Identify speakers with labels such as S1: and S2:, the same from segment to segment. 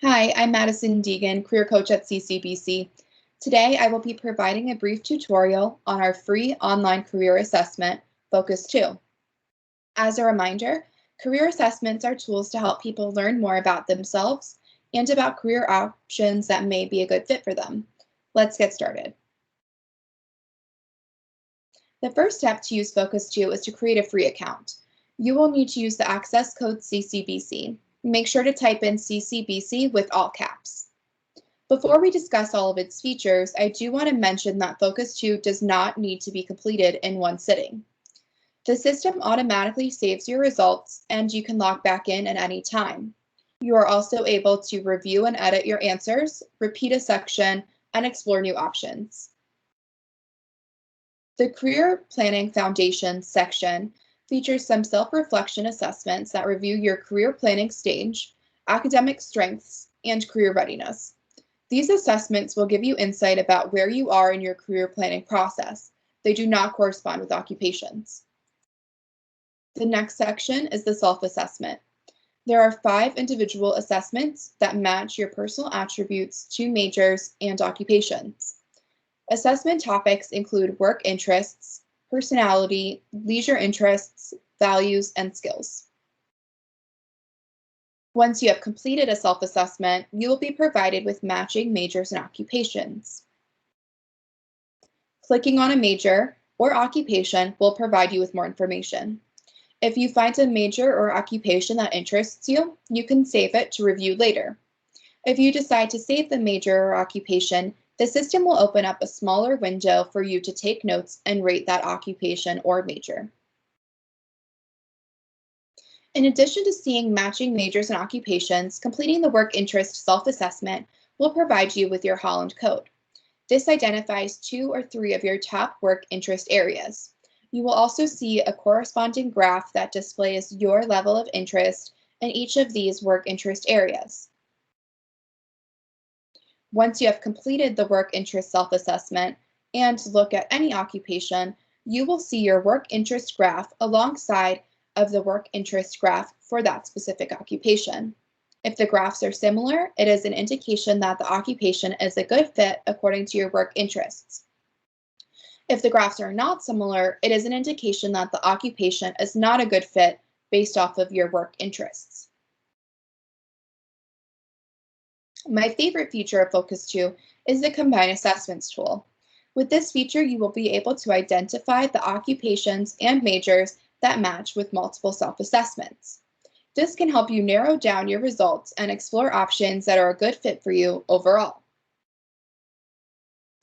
S1: Hi, I'm Madison Deegan, career coach at CCBC. Today, I will be providing a brief tutorial on our free online career assessment, Focus2. As a reminder, career assessments are tools to help people learn more about themselves and about career options that may be a good fit for them. Let's get started. The first step to use Focus2 is to create a free account. You will need to use the access code CCBC. Make sure to type in CCBC with all caps. Before we discuss all of its features, I do want to mention that Focus2 does not need to be completed in one sitting. The system automatically saves your results and you can log back in at any time. You are also able to review and edit your answers, repeat a section, and explore new options. The Career Planning Foundation section features some self-reflection assessments that review your career planning stage, academic strengths, and career readiness. These assessments will give you insight about where you are in your career planning process. They do not correspond with occupations. The next section is the self-assessment. There are 5 individual assessments that match your personal attributes to majors and occupations. Assessment topics include work interests, personality, leisure interests, values, and skills. Once you have completed a self-assessment, you will be provided with matching majors and occupations. Clicking on a major or occupation will provide you with more information. If you find a major or occupation that interests you, you can save it to review later. If you decide to save the major or occupation, the system will open up a smaller window for you to take notes and rate that occupation or major. In addition to seeing matching majors and occupations, completing the work interest self-assessment will provide you with your Holland code. This identifies 2 or 3 of your top work interest areas. You will also see a corresponding graph that displays your level of interest in each of these work interest areas. Once you have completed the work interest self-assessment and look at any occupation, you will see your work interest graph alongside of the work interest graph for that specific occupation. If the graphs are similar, it is an indication that the occupation is a good fit according to your work interests. If the graphs are not similar, it is an indication that the occupation is not a good fit based off of your work interests. My favorite feature of Focus2 is the Combine Assessments tool. With this feature, you will be able to identify the occupations and majors that match with multiple self-assessments. This can help you narrow down your results and explore options that are a good fit for you overall.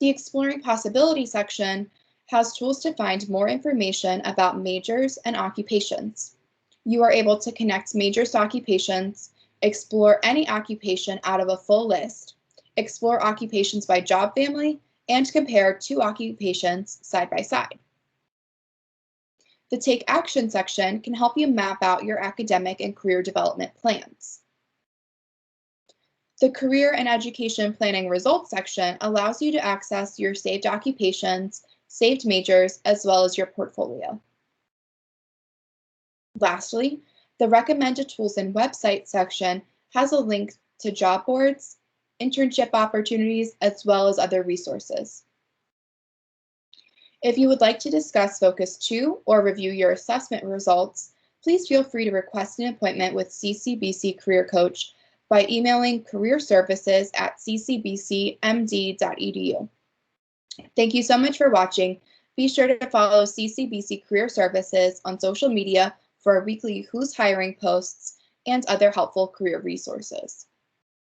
S1: The Exploring Possibility section has tools to find more information about majors and occupations. You are able to connect majors to occupations, explore any occupation out of a full list, explore occupations by job family, and compare 2 occupations side by side. The Take Action section can help you map out your academic and career development plans. The Career and Education Planning Results section allows you to access your saved occupations, saved majors, as well as your portfolio. Lastly, the Recommended Tools and Websites section has a link to job boards, internship opportunities, as well as other resources. If you would like to discuss Focus2 or review your assessment results, please feel free to request an appointment with CCBC Career Coach by emailing careerservices@ccbcmd.edu. Thank you so much for watching. Be sure to follow CCBC Career Services on social media for our weekly Who's Hiring posts and other helpful career resources.